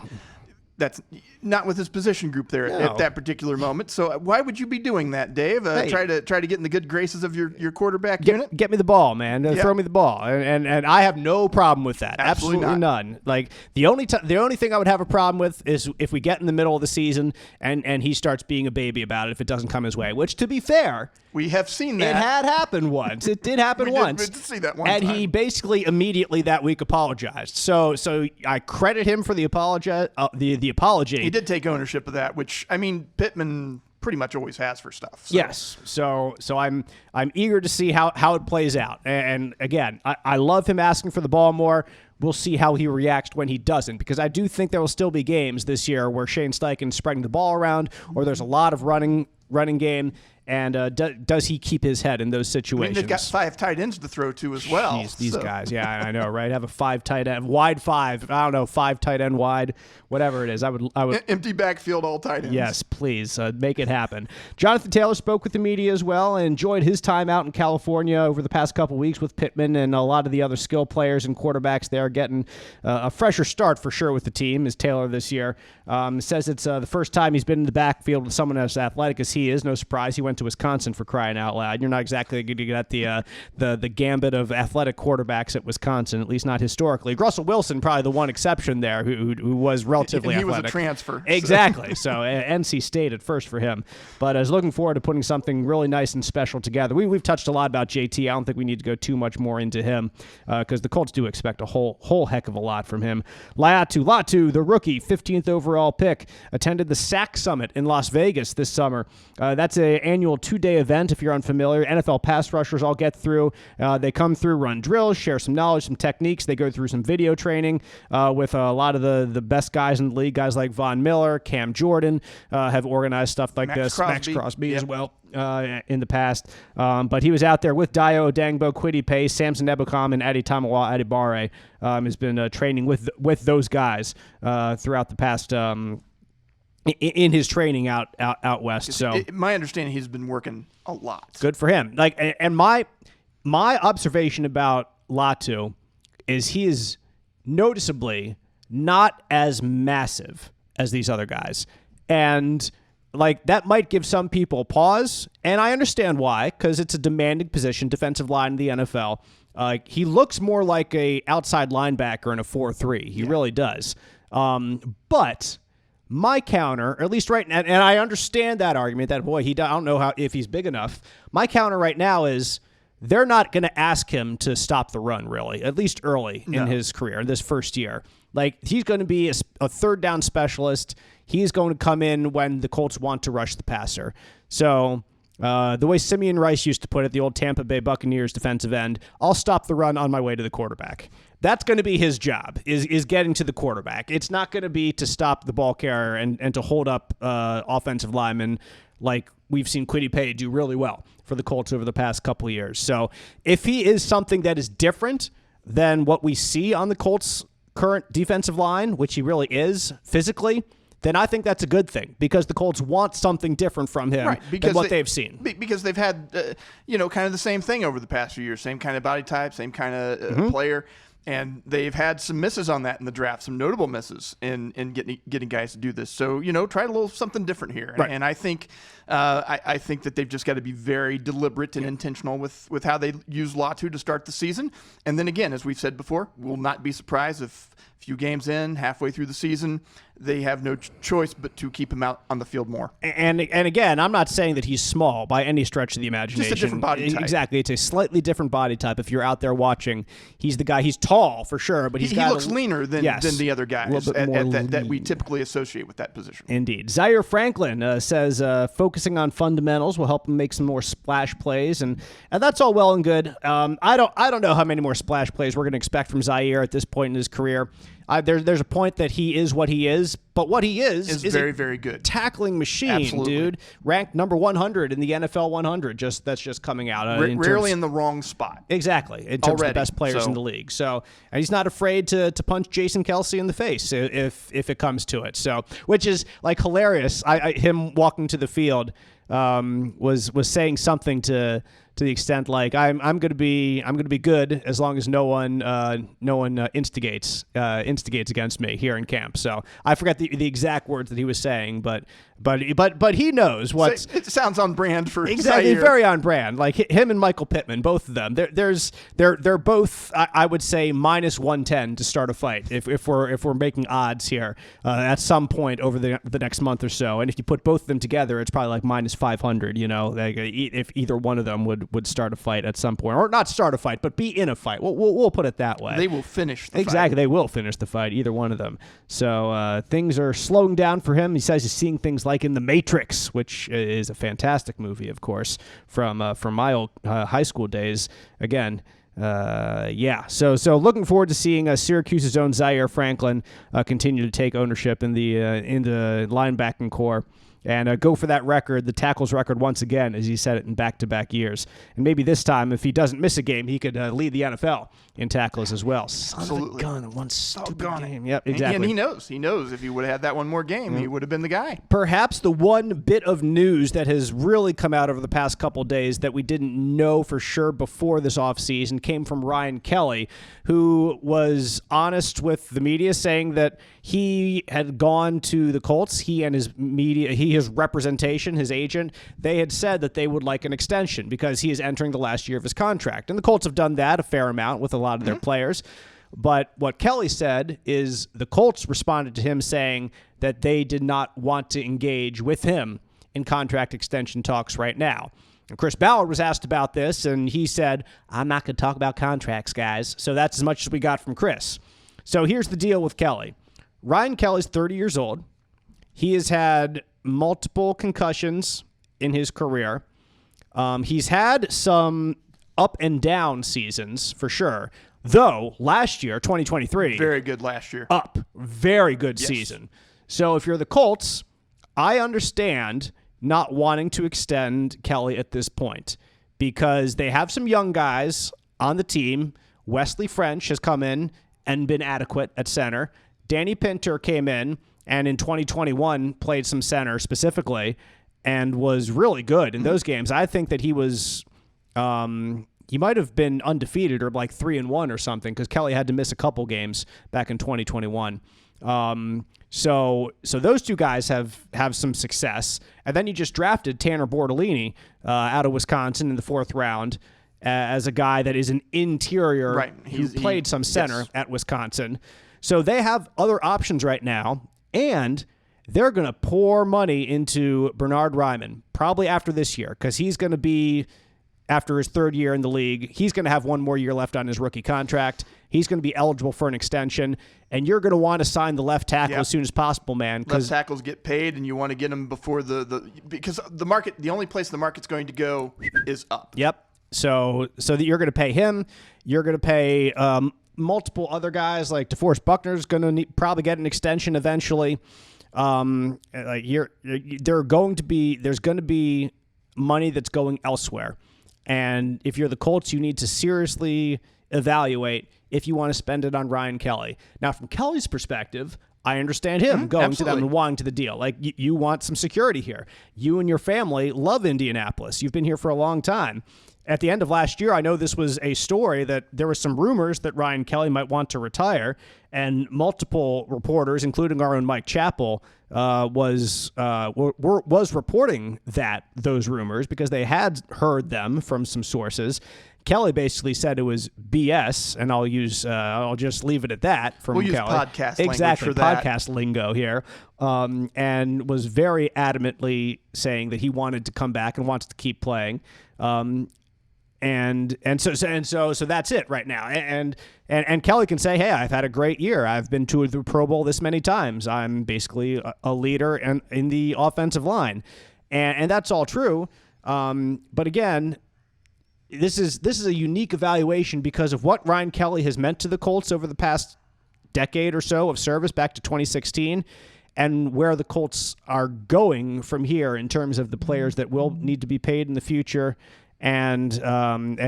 that's not with his position group there at that particular moment. So why would you be doing that, Dave? Try to get in the good graces of your quarterback unit? Get me the ball, man. Throw me the ball. And I have no problem with that. Absolutely none. Like the only thing I would have a problem with is if we get in the middle of the season and he starts being a baby about it if it doesn't come his way, which to be fair, we have seen that. It had happened once. It did happen once. We did see that one and time. he basically immediately that week apologized. So I credit him for the apology. He did take ownership of that, which Pittman pretty much always has for stuff. So. Yes. So I'm eager to see how it plays out. And again, I love him asking for the ball more. We'll see how he reacts when he doesn't, because I do think there will still be games this year where Shane Steichen's spreading the ball around, or there's a lot of running game. And does he keep his head in those situations? They've got 5 tight ends to throw to as well. Jeez, these guys, yeah, I know, right? Have a 5 tight end, wide 5. I don't know, 5 tight end wide, whatever it is. I would empty backfield, all tight ends. Yes, please make it happen. Jonathan Taylor spoke with the media as well and enjoyed his time out in California over the past couple weeks with Pittman and a lot of the other skill players and quarterbacks there, getting a fresher start for sure with the team. As Taylor this year says, it's the first time he's been in the backfield with someone as athletic as he is. No surprise, he went to Wisconsin, for crying out loud. You're not exactly going to get the gambit of athletic quarterbacks at Wisconsin, at least not historically. Russell Wilson, probably the one exception there, who was relatively he athletic. Was a transfer. Exactly. So NC State at first for him. But I was looking forward to putting something really nice and special together. We've touched a lot about JT. I don't think we need to go too much more into him because the Colts do expect a whole heck of a lot from him. Laiatu Latu, the rookie, 15th overall pick, attended the SAC Summit in Las Vegas this summer. That's an annual 2-day event, if you're unfamiliar. NFL pass rushers all get through. They come through, run drills, share some knowledge, some techniques. They go through some video training with a lot of the best guys in the league, guys like Von Miller, Cam Jordan, have organized stuff like this. Max Crosby as well. In the past. But he was out there with Dio Odangbo, Kwity Paye, Samson Ebukam, and Adi Tamawa Adibare. Has been training with those guys throughout the past in his training out west. So my understanding, he's been working a lot. Good for him. And my observation about Latu is he is noticeably not as massive as these other guys. And that might give some people pause, and I understand why, because it's a demanding position, defensive line in the NFL. He looks more like a outside linebacker in a 4-3. He really does. But my counter, at least right now, and I understand that argument that, boy, I don't know if he's big enough. My counter right now is they're not going to ask him to stop the run, really, at least early in his career, this first year. He's going to be a third down specialist. He's going to come in when the Colts want to rush the passer. So the way Simeon Rice used to put it, the old Tampa Bay Buccaneers defensive end, I'll stop the run on my way to the quarterback. That's going to be his job, is getting to the quarterback. It's not going to be to stop the ball carrier and to hold up offensive linemen like we've seen Kwity Paye do really well for the Colts over the past couple of years. So if he is something that is different than what we see on the Colts' current defensive line, which he really is physically, then I think that's a good thing because the Colts want something different from him than what they've seen. Because they've had, kind of the same thing over the past few years, same kind of body type, same kind of player. And they've had some misses on that in the draft, some notable misses in getting guys to do this. So, try a little something different here. Right. And I think I think that they've just got to be very deliberate and intentional with how they use Latu to start the season. And then again, as we've said before, we'll not be surprised if a few games in, halfway through the season, they have no choice but to keep him out on the field more. And again, I'm not saying that he's small by any stretch of the imagination. Just a different body type. Exactly. It's a slightly different body type. If you're out there watching, he's the guy. He's tall for sure, but he looks leaner than the other guys that we typically associate with that position. Indeed. Zaire Franklin says focusing on fundamentals will help him make some more splash plays, and that's all well and good. I don't know how many more splash plays we're going to expect from Zaire at this point in his career. There's a point that he is what he is, but what he is very, very good tackling machine, Absolutely. dude. Ranked number 100 in the NFL 100. That's just coming out. Rarely in the wrong spot. Exactly, in terms of the best players in the league. So and he's not afraid to punch Jason Kelce in the face if it comes to it. So, which is hilarious. Him walking to the field was saying something to the extent I'm going to be good as long as no one instigates against me here in camp. So I forgot the exact words that he was saying, but he knows what it sounds on brand for exactly Zaire. Very on brand. Like him and Michael Pittman, both of them. They're both I would say minus 110 to start a fight if we're making odds here at some point over the next month or so. And if you put both of them together, it's probably like minus 500. If either one of them would start a fight at some point, or not start a fight, but be in a fight. We'll put it that way. They will finish the exactly. fight. They will finish the fight, either one of them. So things are slowing down for him. He says he's seeing things like in The Matrix, which is a fantastic movie, of course, from my old high school days. Again. So looking forward to seeing Syracuse's own Zaire Franklin continue to take ownership in the linebacking core and go for that record, the tackles record once again, as he said it in back-to-back years. And maybe this time, if he doesn't miss a game, he could lead the NFL in tackles as well. Son of a gun, one stupid game. Yep, exactly. And he knows if he would have had that one more game, he would have been the guy. Perhaps the one bit of news that has really come out over the past couple days that we didn't know for sure before this offseason came from Ryan Kelly, who was honest with the media, saying that he had gone to the Colts. He and his media, he his representation, his agent, they had said that they would like an extension because he is entering the last year of his contract. And the Colts have done that a fair amount with a lot of their players. But what Kelly said is the Colts responded to him saying that they did not want to engage with him in contract extension talks right now. And Chris Ballard was asked about this, and he said, I'm not going to talk about contracts, guys. So that's as much as we got from Chris. So here's the deal with Kelly. Ryan Kelly's 30 years old. He has had multiple concussions in his career. He's had some up and down seasons for sure. Though last year, 2023, very good last year. Very good season. So if you're the Colts, I understand not wanting to extend Kelly at this point because they have some young guys on the team. Wesley French has come in and been adequate at center. Danny Pinter came in and in 2021 played some center specifically and was really good in those games. I think that he was he might have been undefeated or like 3-1 or something because Kelly had to miss a couple games back in 2021. So those two guys have some success. And then you just drafted Tanner Bortolini out of Wisconsin in the 4th round as a guy that is an interior who played some center at Wisconsin. So they have other options right now, and they're going to pour money into Bernhard Raimann probably after this year because he's going to be, after his 3rd year in the league, he's going to have one more year left on his rookie contract. He's going to be eligible for an extension, and you're going to want to sign the left tackle as soon as possible, man. Left tackles get paid, and you want to get them before because the market, the only place the market's going to go is up. Yep. So that you're going to pay him, you're going to pay multiple other guys like DeForest Buckner's going to probably get an extension eventually. There's going to be money that's going elsewhere, and if you're the Colts, you need to seriously evaluate if you want to spend it on Ryan Kelly. Now, from Kelly's perspective, I understand him going to them and wanting to the deal. Like, you want some security here. You and your family love Indianapolis. You've been here for a long time. At the end of last year, I know this was a story that there were some rumors that Ryan Kelly might want to retire, and multiple reporters, including our own Mike Chappell, was reporting those rumors because they had heard them from some sources. Kelly basically said it was BS, and I'll just leave it at that from Kelly. We'll use podcast language for that. Podcast lingo here, and was very adamantly saying that he wanted to come back and wants to keep playing. And so that's it right now. And Kelly can say, hey, I've had a great year. I've been to the Pro Bowl this many times. I'm basically a leader in the offensive line, and that's all true. But again, this is a unique evaluation because of what Ryan Kelly has meant to the Colts over the past decade or so of service back to 2016, and where the Colts are going from here in terms of the players that will need to be paid in the future. And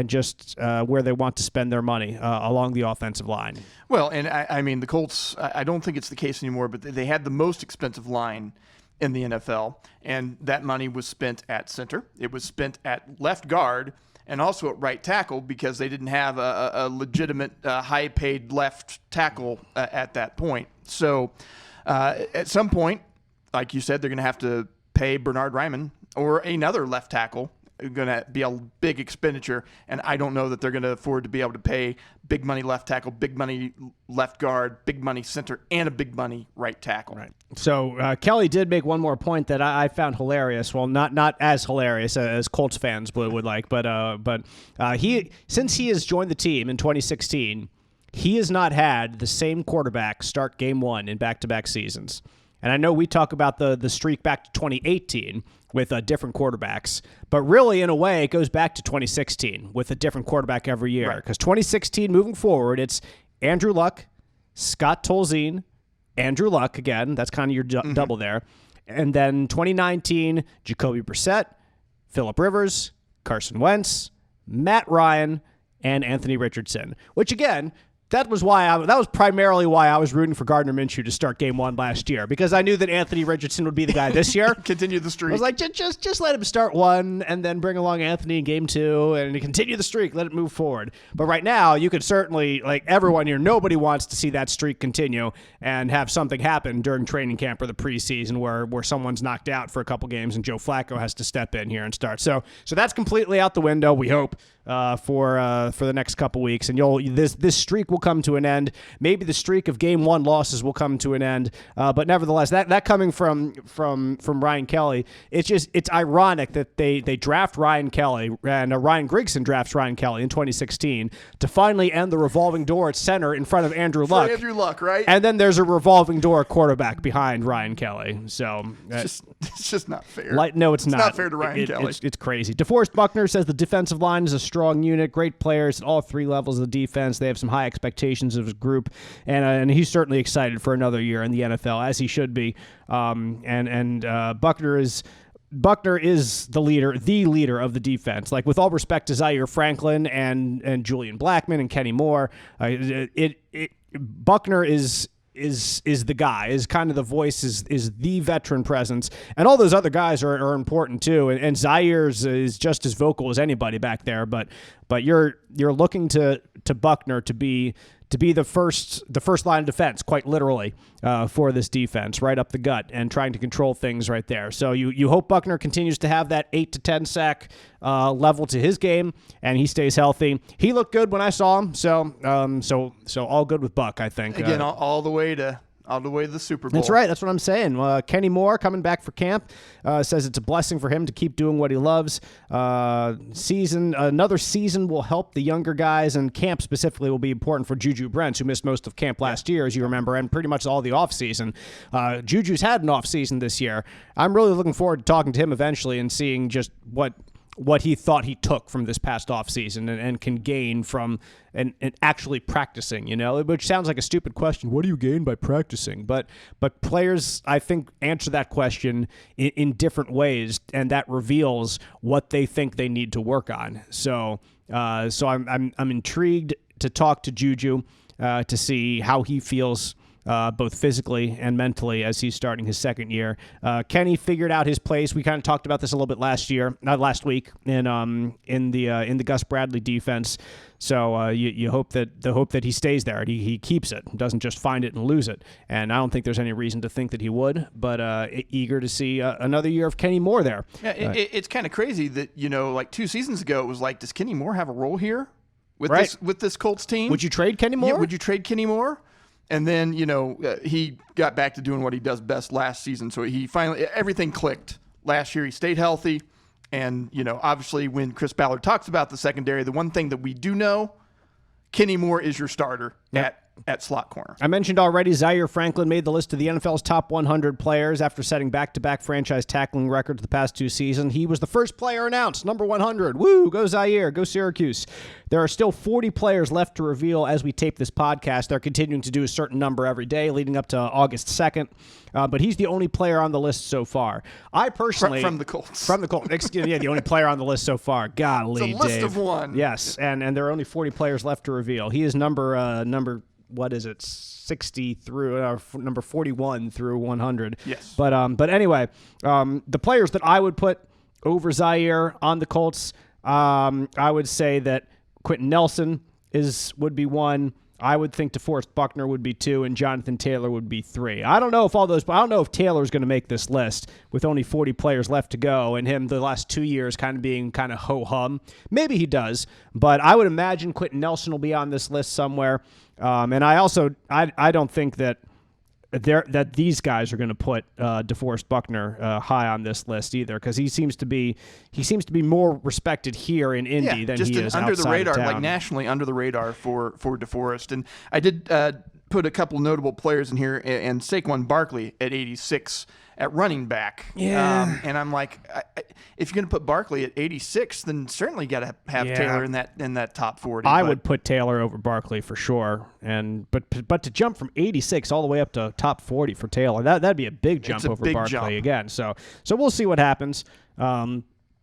just where they want to spend their money along the offensive line. Well, and I mean, the Colts, I don't think it's the case anymore, but they had the most expensive line in the NFL, and that money was spent at center. It was spent at left guard and also at right tackle because they didn't have a legitimate high-paid left tackle at that point. So at some point, like you said, they're going to have to pay Bernhard Raimann or another left tackle. Going to be a big expenditure, and I don't know that they're going to afford to be able to pay big money left tackle, big money left guard, big money center, and a big money right tackle. Right. So Kelly did make one more point that I found hilarious. Well, not as hilarious as Colts fans would like, but since he has joined the team in 2016, he has not had the same quarterback start game one in back-to-back seasons. And I know we talk about the streak back to 2018 with different quarterbacks, but really, in a way, it goes back to 2016 with a different quarterback every year. Because 2016, moving forward, it's Andrew Luck, Scott Tolzien, Andrew Luck again. That's kind of your double there. And then 2019, Jacoby Brissett, Phillip Rivers, Carson Wentz, Matt Ryan, and Anthony Richardson, which, again, That was primarily why I was rooting for Gardner Minshew to start game 1 last year, because I knew that Anthony Richardson would be the guy this year. Continue the streak. I was like, just let him start 1 and then bring along Anthony in game 2 and continue the streak, let it move forward. But right now, you could certainly, like everyone here, nobody wants to see that streak continue and have something happen during training camp or the preseason where someone's knocked out for a couple games and Joe Flacco has to step in here and start. So that's completely out the window, we hope, for the next couple weeks, and this streak will come to an end. Maybe the streak of game 1 losses will come to an end, but nevertheless, that coming from Ryan Kelly, it's ironic that they draft Ryan Kelly and Ryan Grigson drafts Ryan Kelly in 2016 to finally end the revolving door at center in front of Andrew Luck. Andrew Luck, right? And then there's a revolving door quarterback behind Ryan Kelly. So it's just not fair. No, it's not. It's not fair to Ryan Kelly. It's crazy. DeForest Buckner says the defensive line is a strong unit, great players at all 3 levels of the defense. They have some high expectations of his group, and he's certainly excited for another year in the NFL, as he should be. Buckner is the leader of the defense. Like, with all respect to Zaire Franklin and Julian Blackmon and Kenny Moore, Buckner is the guy, is kind of the voice, is the veteran presence, and all those other guys are important too. And Zaire's is just as vocal as anybody back there. But you're looking to Buckner to be the first line of defense, quite literally, for this defense, right up the gut, and trying to control things right there. So you hope Buckner continues to have that 8 to 10 sack level to his game, and he stays healthy. He looked good when I saw him, so all good with Buck, I think. Again, all the way to the Super Bowl. That's right. That's what I'm saying. Kenny Moore coming back for camp says it's a blessing for him to keep doing what he loves. Another season will help the younger guys, and camp specifically will be important for Juju Brents, who missed most of camp last year, as you remember, and pretty much all the offseason. Juju's had an offseason this year. I'm really looking forward to talking to him eventually and seeing just what he thought he took from this past offseason and can gain from and actually practicing, which sounds like a stupid question. What do you gain by practicing? But players, I think, answer that question in different ways, and that reveals what they think they need to work on. So I'm intrigued to talk to Juju to see how he feels both physically and mentally as he's starting his second year. Kenny figured out his place. We kind of talked about this a little bit last week in the Gus Bradley defense. So you hope that he stays there. He keeps it, doesn't just find it and lose it. And I don't think there's any reason to think that he would. But eager to see another year of Kenny Moore there. Yeah, it's kind of crazy that like 2 seasons ago it was like, does Kenny Moore have a role here with this Colts team? Would you trade Kenny Moore? Yeah, would you trade Kenny Moore? And then, he got back to doing what he does best last season. So he finally, everything clicked. Last year he stayed healthy. And, obviously when Chris Ballard talks about the secondary, the one thing that we do know, Kenny Moore is your starter at slot corner. I mentioned already Zaire Franklin made the list of the NFL's top 100 players after setting back-to-back franchise tackling records the past 2 seasons. He was the first player announced, number 100. Woo, go Zaire, go Syracuse. There are still 40 players left to reveal as we tape this podcast. They're continuing to do a certain number every day leading up to August 2nd. But he's the only player on the list so far. I personally... From the Colts. From the Colts. Excuse me, yeah, the only player on the list so far. Golly, it's a list Dave. of one. Yes, and there are only 40 players left to reveal. He is number what is it, 60 through number 41 through 100. Yes. But anyway, the players that I would put over Zaire on the Colts, I would say that Quentin Nelson would be 1. I would think DeForest Buckner would be 2, and Jonathan Taylor would be 3. I don't know if Taylor's going to make this list with only 40 players left to go, and him the last 2 years kind of being kind of ho-hum. Maybe he does, but I would imagine Quentin Nelson will be on this list somewhere. And I don't think that these guys are going to put DeForest Buckner high on this list either, because he seems to be more respected here in Indy than he is under the outside radar, of town. like nationally under the radar for DeForest. And I did put a couple notable players in here, and Saquon Barkley at 86 at running back. Yeah. And I'm like, if you're going to put Barkley at 86, then certainly got to have Taylor in that top 40. I would put Taylor over Barkley for sure. But to jump from 86 all the way up to top 40 for Taylor, that'd be a big jump over Barkley again. So we'll see what happens.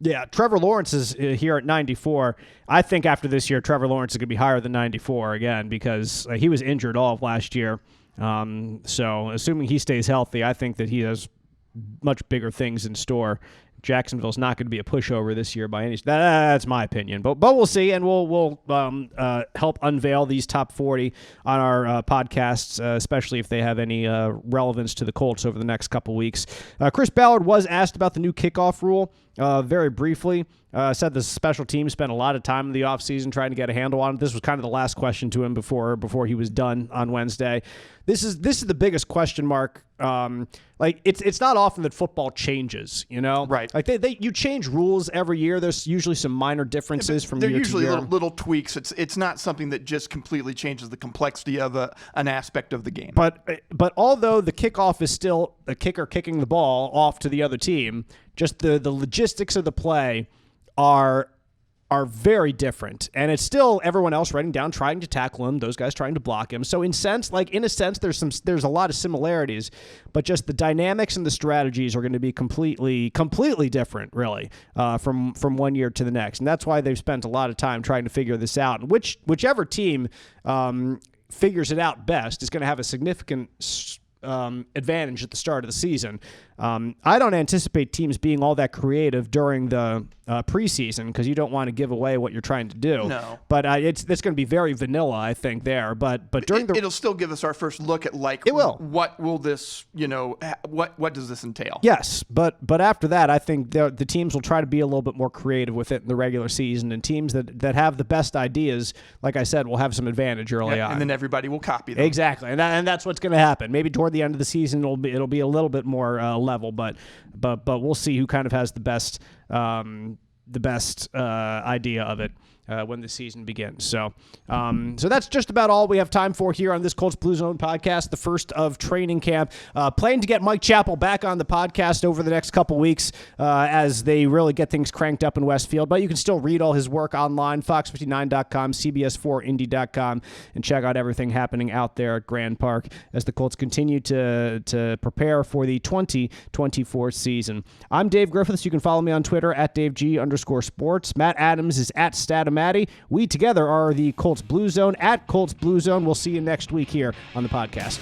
Yeah, Trevor Lawrence is here at 94. I think after this year, Trevor Lawrence is going to be higher than 94 again because he was injured all of last year. So assuming he stays healthy, I think that he has much bigger things in store. Jacksonville's not going to be a pushover this year by any. That's my opinion, but we'll see, and we'll help unveil these top 40 on our podcasts, especially if they have any relevance to the Colts over the next couple weeks. Chris Ballard was asked about the new kickoff rule very briefly. Said the special team spent a lot of time in the offseason trying to get a handle on it. This was kind of the last question to him before he was done on Wednesday. This is the biggest question mark. It's not often that football changes, Right. Like you change rules every year. There's usually some minor differences from year to year. They're usually little tweaks. It's not something that just completely changes the complexity of an aspect of the game. But although the kickoff is still a kicker kicking the ball off to the other team, just the logistics of the play are very different, and it's still everyone else running down trying to tackle him, those guys trying to block him. So in a sense there's a lot of similarities, but just the dynamics and the strategies are going to be completely different, really, from one year to the next. And that's why they've spent a lot of time trying to figure this out. And whichever team figures it out best is going to have a significant advantage at the start of the season. I don't anticipate teams being all that creative during the preseason because you don't want to give away what you're trying to do. No. But it's going to be very vanilla, I think, there. But during it'll still give us our first look at it will. What will this, what does this entail? Yes, but after that, I think the teams will try to be a little bit more creative with it in the regular season, and teams that have the best ideas, like I said, will have some advantage early on. And then everybody will copy them. Exactly, and that's what's going to happen. Maybe toward the end of the season, it'll be a little bit more level, but we'll see who kind of has the best idea of it when the season begins. So that's just about all we have time for here on this Colts Blue Zone podcast, the first of training camp. Planning to get Mike Chappell back on the podcast over the next couple weeks as they really get things cranked up in Westfield. But you can still read all his work online, fox59.com, cbs4indy.com, and check out everything happening out there at Grand Park as the Colts continue to prepare for the 2024 season. I'm Dave Griffiths. You can follow me on Twitter at DaveG_sports. Matt Adams is at Statomat. We together are the Colts Blue Zone at Colts Blue Zone. We'll see you next week here on the podcast.